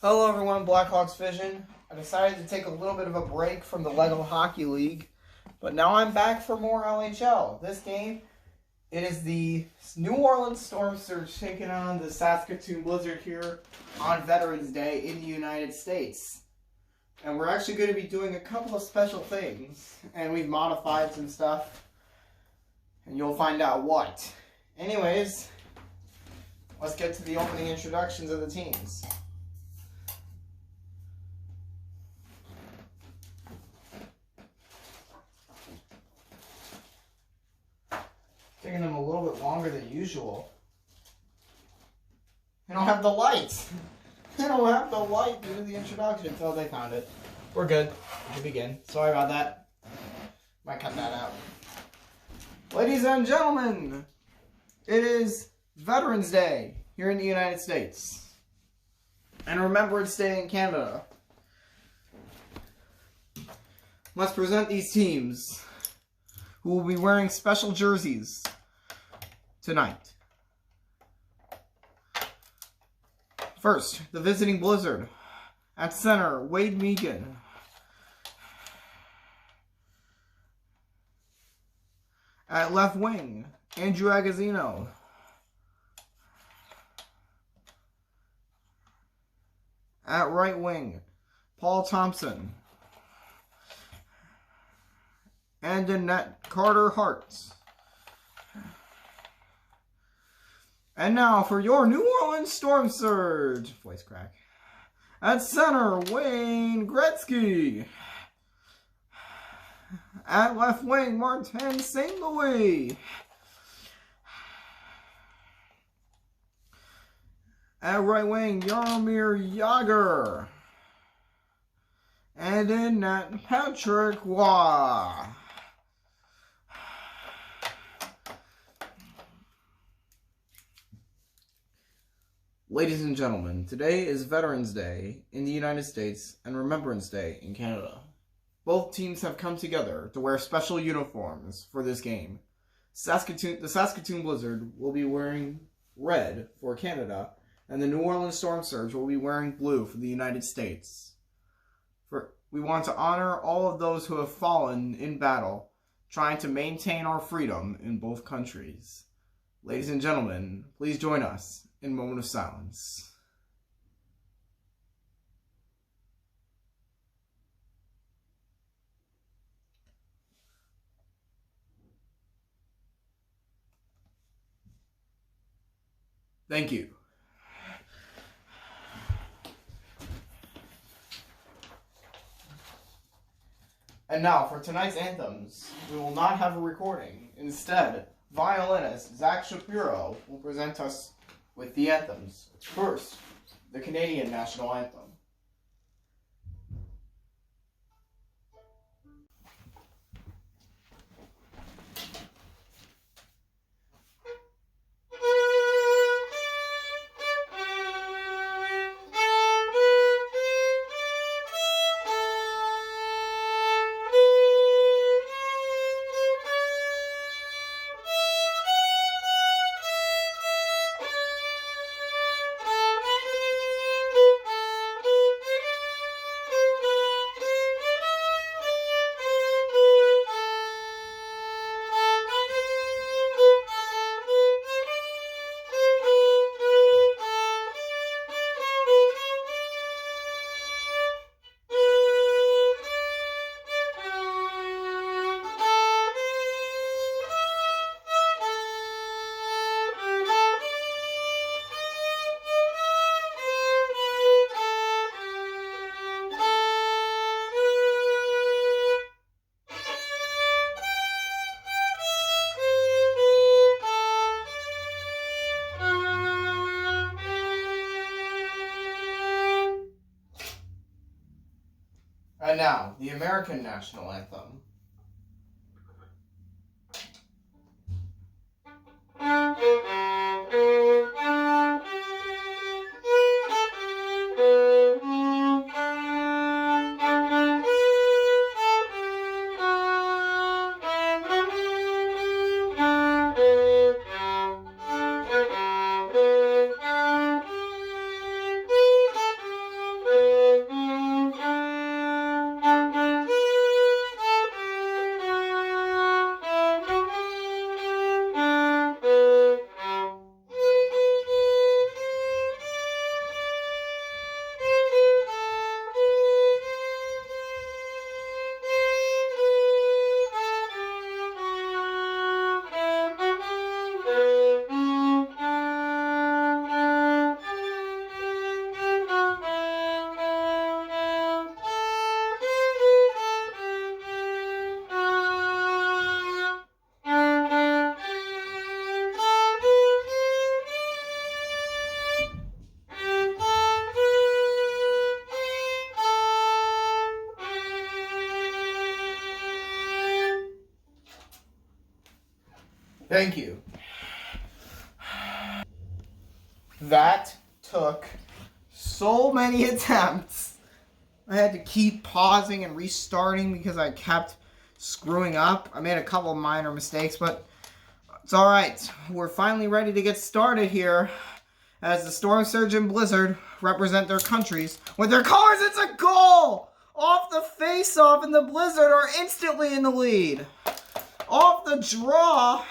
Hello everyone, Blackhawks Vision. I decided to take a little bit of a break from the Lego Hockey League, but now I'm back for more LHL. This game, it is the New Orleans Storm Surge taking on the Saskatoon Blizzard here on Veterans Day in the United States. And we're actually going to be doing a couple of special things, and we've modified some stuff, and you'll find out what. Anyways, let's get to the opening introductions of the teams. Taking them a little bit longer than usual. They don't have the lights. They don't have the light due to the introduction. So they found it. We're good to begin. Sorry about that. Might cut that out. Ladies and gentlemen, it is Veterans Day here in the United States. And Remembrance Day in Canada. Let's present these teams who will be wearing special jerseys tonight. First, the visiting Blizzard. At center, Wade Megan. At left wing, Andrew Agazzino. At right wing, Paul Thompson. And in net, Carter Hart. And now for your New Orleans Storm Surge. Voice crack. At center, Wayne Gretzky. At left wing, Martin St. Louis. At right wing, Jaromir Jagr. And in net, Patrick Waugh. Ladies and gentlemen, today is Veterans Day in the United States and Remembrance Day in Canada. Both teams have come together to wear special uniforms for this game. The Saskatoon Blizzard will be wearing red for Canada, and the New Orleans Storm Surge will be wearing blue for the United States. We want to honor all of those who have fallen in battle, trying to maintain our freedom in both countries. Ladies and gentlemen, please join us in a moment of silence. Thank you. And now, for tonight's anthems, we will not have a recording. Instead, violinist Zach Shapiro will present us with the anthems. First, the Canadian National Anthem. And now, the American National Anthem. Thank you. That took so many attempts. I had to keep pausing and restarting because I kept screwing up. I made a couple of minor mistakes, but it's alright. We're finally ready to get started here as the Storm Surge and Blizzard represent their countries with their colors. It's a goal! Off the face-off, and the Blizzard are instantly in the lead. Off the draw,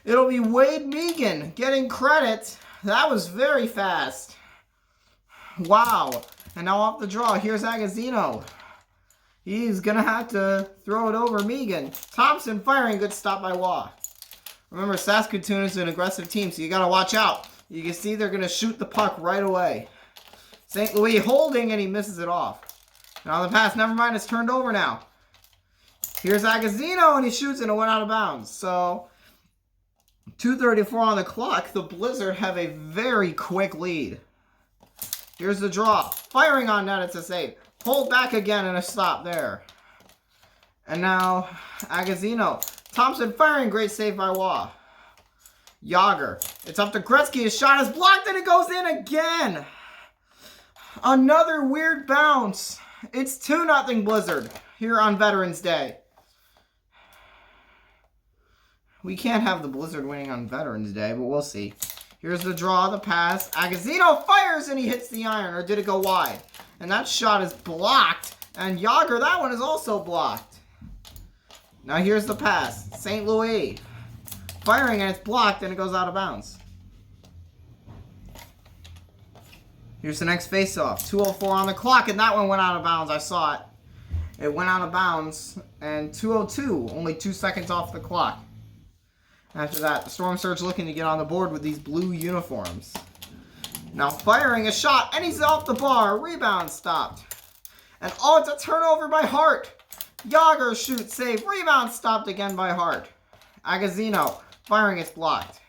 it'll be Wade Megan getting credit. That was very fast. Wow. And now off the draw, here's Agazino. He's going to have to throw it over Megan. Thompson firing, good stop by Waugh. Remember, Saskatoon is an aggressive team, so you got to watch out. You can see they're going to shoot the puck right away. St. Louis holding, and he misses it off. Now the pass, never mind, it's turned over now. Here's Agazino, and he shoots, and it went out of bounds. So, 2:34 on the clock. The Blizzard have a very quick lead. Here's the draw. Firing on net, it's a save. Hold back again, and a stop there. And now, Agazino. Thompson firing, great save by Waugh. Yager. It's up to Gretzky. His shot is blocked, and it goes in again. Another weird bounce. It's 2-0 Blizzard here on Veterans Day. We can't have the Blizzard winning on Veterans Day, but we'll see. Here's the draw, the pass. Agazino fires, and he hits the iron, or did it go wide? And that shot is blocked. And Yager, that one is also blocked. Now here's the pass. St. Louis firing, and it's blocked, and it goes out of bounds. Here's the next face-off. 2:04 on the clock, and that one went out of bounds. I saw it. It went out of bounds, and 2:02, only 2 seconds off the clock. After that, the Storm Surge looking to get on the board with these blue uniforms. Now firing a shot, and he's off the bar. Rebound stopped. And oh, it's a turnover by Hart. Yager shoots, save. Rebound stopped again by Hart. Agazino firing, it's blocked.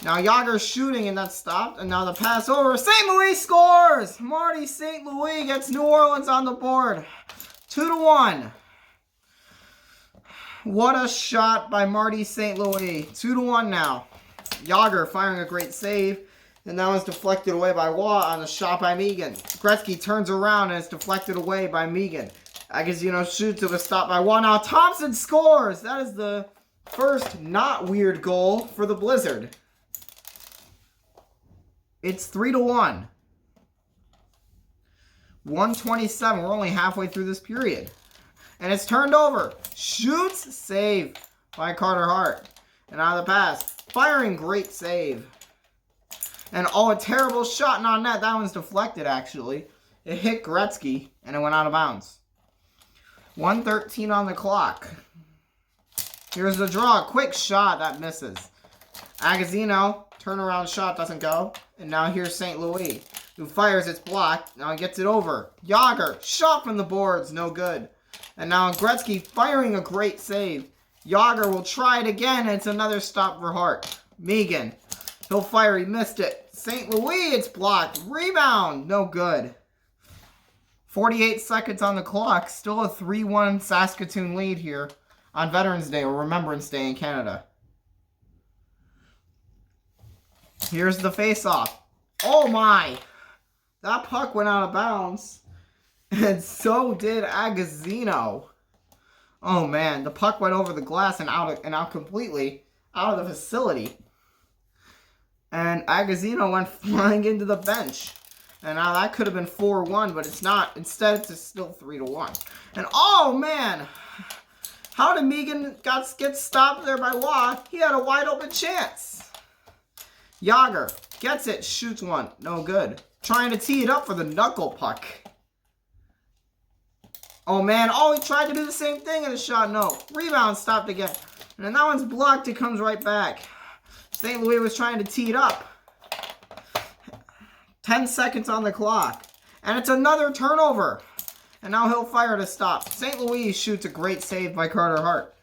Now Yager's shooting, and that's stopped. And now the pass over. St. Louis scores! Marty St. Louis gets New Orleans on the board. 2-1. What a shot by Marty St. Louis. 2-1 now. Yager firing a great save. And that was deflected away by Waugh on a shot by Megan. Gretzky turns around, and it's deflected away by Megan. Agazino shoots, it was stopped by Waugh. Now Thompson scores! That is the first not weird goal for the Blizzard. It's 3-1. 1:27. We're only halfway through this period. And it's turned over. Shoots, save by Carter Hart. And out of the pass. Firing, great save. And oh, a terrible shot on net. That one's deflected, actually. It hit Gretzky, and it went out of bounds. 1:13 on the clock. Here's the draw. Quick shot. That misses. Agazino. Turnaround shot doesn't go. And now here's St. Louis, who fires. It's blocked. Now he gets it over. Yager. Shot from the boards. No good. And now Gretzky firing a great save. Yager will try it again, and it's another stop for Hart. Megan. He'll fire. He missed it. St. Louis. It's blocked. Rebound. No good. 48 seconds on the clock. Still a 3-1 Saskatoon lead here on Veterans Day or Remembrance Day in Canada. Here's the face-off. Oh my! That puck went out of bounds. And so did Agazino. Oh man, the puck went over the glass and out completely out of the facility. And Agazino went flying into the bench. And now that could have been 4-1, but it's not. Instead, it's still 3-1. And oh man! How did Megan get stopped there by Waugh? He had a wide open chance. Yager gets it, shoots one. No good. Trying to tee it up for the knuckle puck. Oh man, oh, he tried to do the same thing in the shot. No. Rebound stopped again. And then that one's blocked. It comes right back. St. Louis was trying to tee it up. 10 seconds on the clock. And it's another turnover. And now he'll fire to stop. St. Louis shoots a great save by Carter Hart.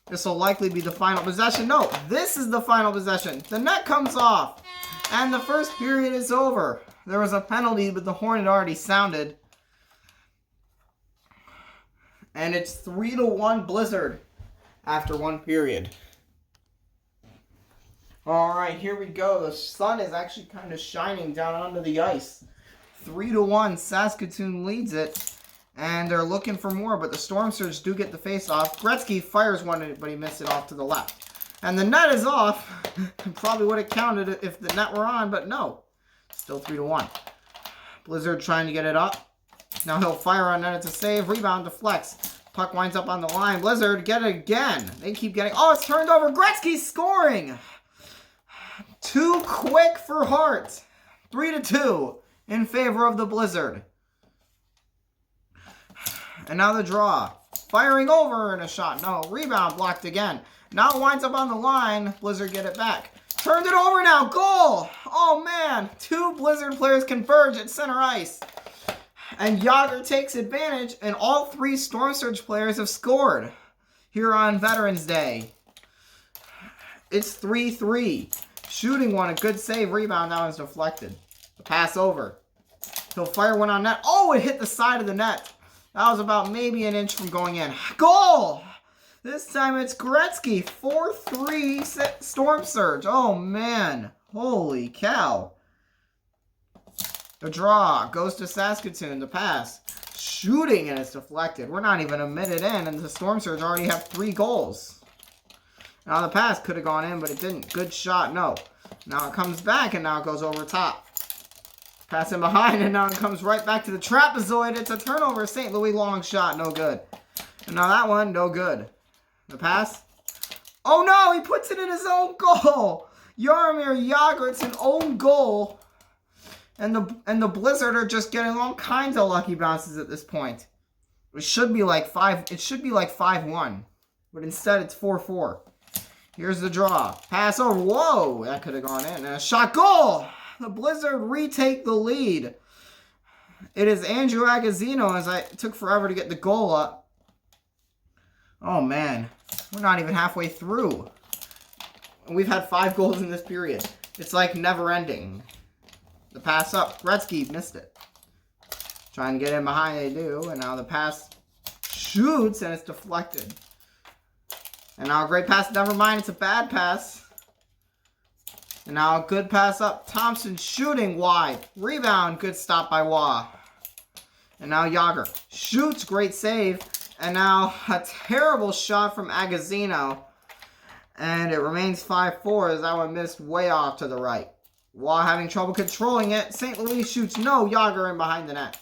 This will likely be the final possession. No, this is the final possession. The net comes off. And the first period is over. There was a penalty, but the horn had already sounded. And it's 3-1 Blizzard after one period. Alright, here we go. The sun is actually kind of shining down onto the ice. 3-1, Saskatoon leads it. And they're looking for more, but the Storm Surge do get the face-off. Gretzky fires one, but he missed it off to the left. And the net is off. Probably would have counted if the net were on, but no. Still 3-1. Blizzard trying to get it up. Now he'll fire on net. It's a save. Rebound deflects. Puck winds up on the line. Blizzard get it again. They keep getting... Oh, it's turned over. Gretzky scoring. Too quick for Hart. 3-2 in favor of the Blizzard. And now the draw. Firing over and a shot. No, rebound blocked again. Now it winds up on the line. Blizzard get it back. Turned it over now. Goal! Oh, man. 2 Blizzard players converge at center ice. And Yager takes advantage, and all 3 Storm Surge players have scored here on Veterans Day. It's 3-3. Shooting one, a good save. Rebound, that one's deflected. The pass over. He'll fire one on net. Oh, it hit the side of the net. That was about maybe an inch from going in. Goal! This time it's Gretzky. 4-3 Storm Surge. Oh, man. Holy cow. The draw goes to Saskatoon. The pass. Shooting, and it's deflected. We're not even a minute in, and the Storm Surge already have 3 goals. Now the pass could have gone in, but it didn't. Good shot. No. Now it comes back, and now it goes over top. Pass in behind, and now it comes right back to the trapezoid. It's a turnover. St. Louis long shot. No good. And now that one, no good. The pass. Oh, no. He puts it in his own goal. Jaromir Jagr, it's an own goal. And the Blizzard are just getting all kinds of lucky bounces at this point. It should be like 5-1. But instead, it's 4-4. Here's the draw. Pass over. Whoa. That could have gone in. And a shot. Goal. The Blizzard retake the lead. It is Andrew Agazzino, as it took forever to get the goal up. Oh, man. We're not even halfway through. We've had 5 goals in this period. It's like never ending. The pass up. Gretzky missed it. Trying to get in behind. They do. And now the pass shoots, and it's deflected. And now a great pass. Never mind. It's a bad pass. And now a good pass up. Thompson shooting wide. Rebound. Good stop by Waugh. And now Yager shoots. Great save. And now a terrible shot from Agazzino. And it remains 5-4 as that one missed way off to the right. Waugh having trouble controlling it. St. Louis shoots. No. Yager in behind the net.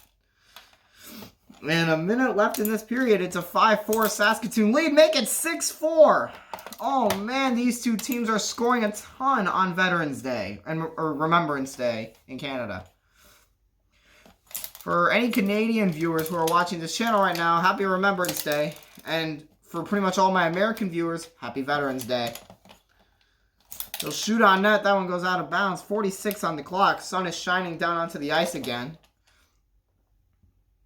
And a minute left in this period. It's a 5-4 Saskatoon lead. Make it 6-4. Oh, man, these 2 teams are scoring a ton on Veterans Day, or Remembrance Day in Canada. For any Canadian viewers who are watching this channel right now, happy Remembrance Day. And for pretty much all my American viewers, happy Veterans Day. They'll shoot on net. That one goes out of bounds. 46 on the clock. Sun is shining down onto the ice again.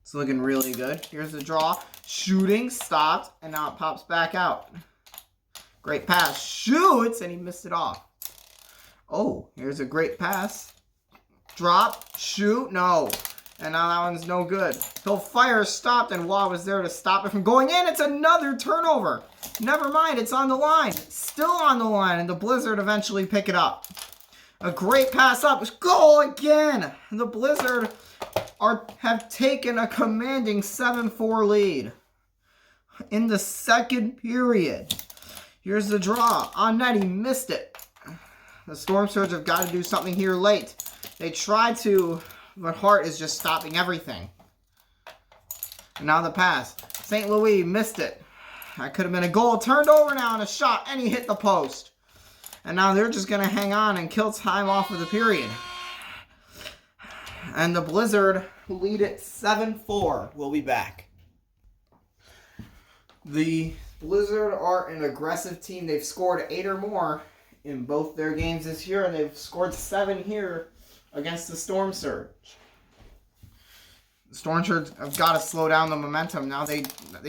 It's looking really good. Here's the draw. Shooting, stopped, and now it pops back out. Great pass. Shoots, and he missed it off. Oh, here's a great pass. Drop, shoot, no. And now that one's no good. He'll fire, stopped, and Waugh was there to stop it from going in. It's another turnover. Never mind, it's on the line. Still on the line, and the Blizzard eventually pick it up. A great pass up. Goal again. The Blizzard have taken a commanding 7-4 lead in the second period. Here's the draw. On net, he missed it. The Storm Surge have got to do something here late. They tried to, but Hart is just stopping everything. And now the pass. St. Louis missed it. That could have been a goal. Turned over now and a shot, and he hit the post. And now they're just going to hang on and kill time off of the period. And the Blizzard, who lead it 7-4, will be back. The Blizzard are an aggressive team. They've scored 8 or more in both their games this year, and they've scored 7 here against the Storm Surge. The Storm Surge have got to slow down the momentum. Now they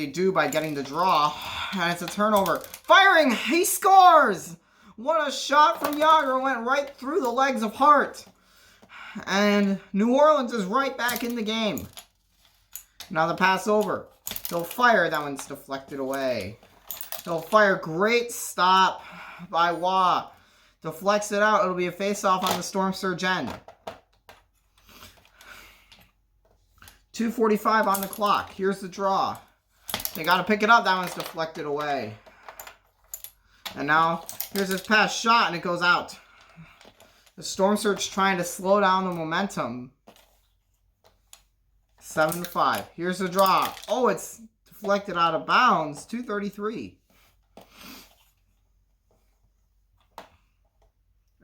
do by getting the draw, and it's a turnover. Firing! He scores! What a shot from Yager. Went right through the legs of Hart. And New Orleans is right back in the game. Now the pass over. He'll fire. That one's deflected away. He'll fire. Great stop by Waugh. deflects it out. It'll be a face-off on the Storm Surge end. 2:45 on the clock. Here's the draw. They got to pick it up. That one's deflected away. And now, here's his pass shot, and it goes out. The Storm Surge trying to slow down the momentum. 7-5. Here's the draw. Oh, it's deflected out of bounds. 2:33.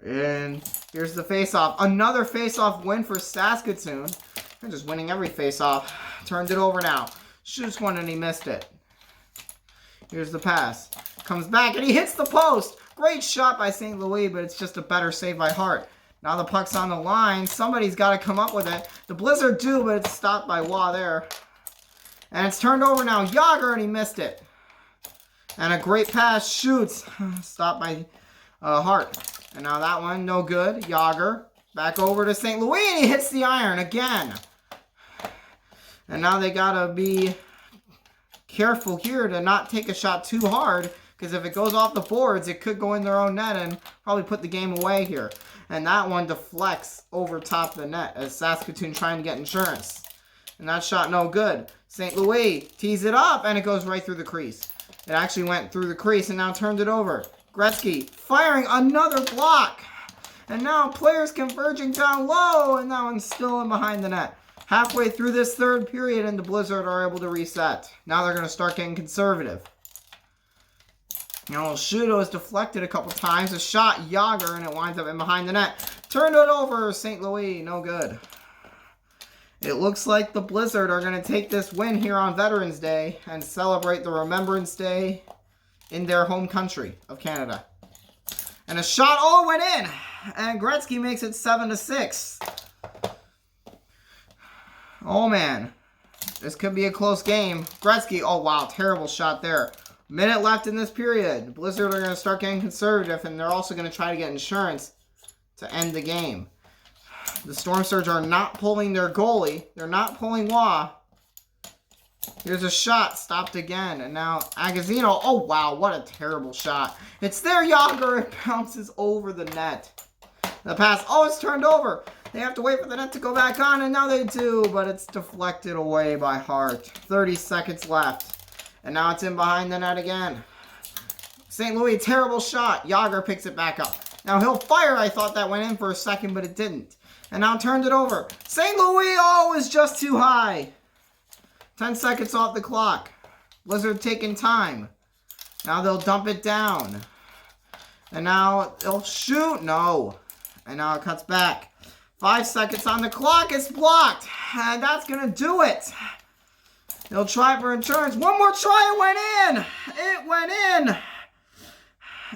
And here's the face-off. Another face-off win for Saskatoon. They're just winning every face-off. Turned it over now. Shoots one and he missed it. Here's the pass. Comes back and he hits the post. Great shot by St. Louis, but it's just a better save by Hart. Now the puck's on the line. Somebody's got to come up with it. The Blizzard do, but it's stopped by Waugh there. And it's turned over now. Yager, and he missed it. And a great pass. Shoots. Stopped by Hart. And now that one, no good. Yager. Back over to St. Louis, and he hits the iron again. And now they got to be careful here to not take a shot too hard, because if it goes off the boards, it could go in their own net and probably put the game away here. And that one deflects over top the net as Saskatoon trying to get insurance. And that shot no good. St. Louis tees it up, and it goes right through the crease. It actually went through the crease and now turned it over. Gretzky firing another block. And now players converging down low, and that one's still in behind the net. Halfway through this third period, and the Blizzard are able to reset. Now they're going to start getting conservative. Now, Shudo is deflected a couple times. A shot, Yager, and it winds up in behind the net. Turned it over, St. Louis. No good. It looks like the Blizzard are going to take this win here on Veterans Day and celebrate the Remembrance Day in their home country of Canada. And a shot, oh, it went in! And Gretzky makes it 7-6. Oh, man. This could be a close game. Gretzky, oh, wow, terrible shot there. Minute left in this period. The Blizzard are going to start getting conservative, and they're also going to try to get insurance to end the game. The Storm Surge are not pulling their goalie. They're not pulling Waugh. Here's a shot, stopped again, and now Agazzino. Oh, wow, what a terrible shot. It's there, Yager. It bounces over the net. The pass, oh, it's turned over. They have to wait for the net to go back on, and now they do, but it's deflected away by Hart. 30 seconds left, and now it's in behind the net again. St. Louis, terrible shot. Yager picks it back up. Now he'll fire. I thought that went in for a second, but it didn't. And now turned it over. St. Louis, oh, is just too high. 10 seconds off the clock. Blizzard taking time. Now they'll dump it down. And now they'll shoot. No. And now it cuts back. 5 seconds on the clock. It's blocked. And that's going to do it. They'll try for insurance. One more try. It went in. It went in.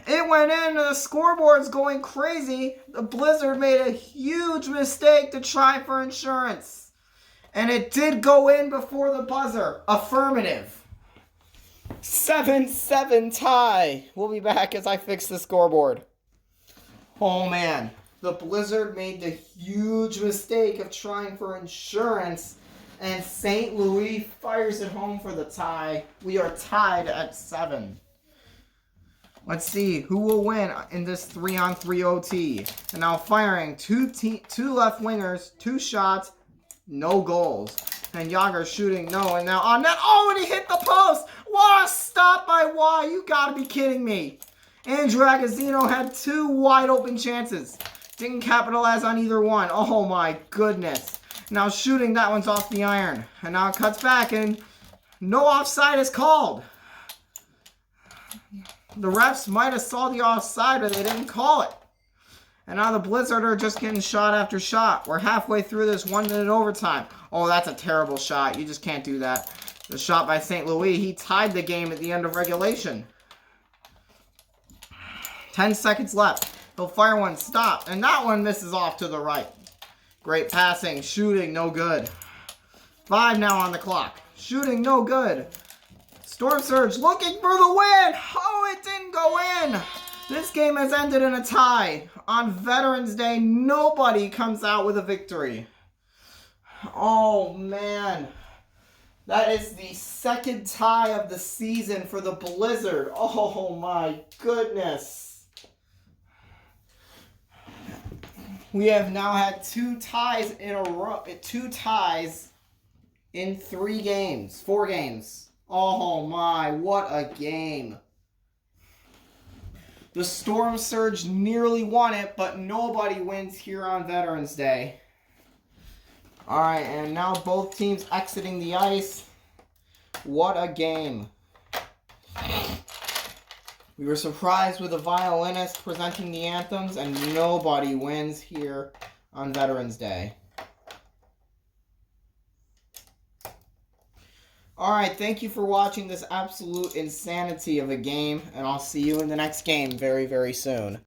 It went in. The scoreboard's going crazy. The Blizzard made a huge mistake to try for insurance. And it did go in before the buzzer. Affirmative. 7-7 tie. We'll be back as I fix the scoreboard. Oh, man. The Blizzard made the huge mistake of trying for insurance. And St. Louis fires it home for the tie. We are tied at 7. Let's see who will win in this 3-on-3 OT. And now firing. Two left wingers, 2 shots, no goals. And Yager shooting, no. And now on net. Oh, and he hit the post. What a stop by Waugh. You got to be kidding me. Andrew Agazzino had 2 wide open chances. Didn't capitalize on either one. Oh, my goodness. Now shooting, that one's off the iron. And now it cuts back, and no offside is called. The refs might have saw the offside, but they didn't call it. And now the Blizzard are just getting shot after shot. We're halfway through this 1-minute overtime. Oh, that's a terrible shot. You just can't do that. The shot by St. Louis. He tied the game at the end of regulation. 10 seconds left. He'll fire one, stop. And that one misses off to the right. Great passing. Shooting, no good. 5 now on the clock. Shooting, no good. Storm Surge looking for the win. Oh, it didn't go in. This game has ended in a tie. On Veterans Day, nobody comes out with a victory. Oh, man. That is the second tie of the season for the Blizzard. Oh, my goodness. We have now had 2 ties in a row. 2 ties in 3 games. 4 games. Oh my, what a game. The Storm Surge nearly won it, but nobody wins here on Veterans Day. Alright, and now both teams exiting the ice. What a game. We were surprised with a violinist presenting the anthems, and nobody wins here on Veterans Day. Alright, thank you for watching this absolute insanity of a game, and I'll see you in the next game very, very soon.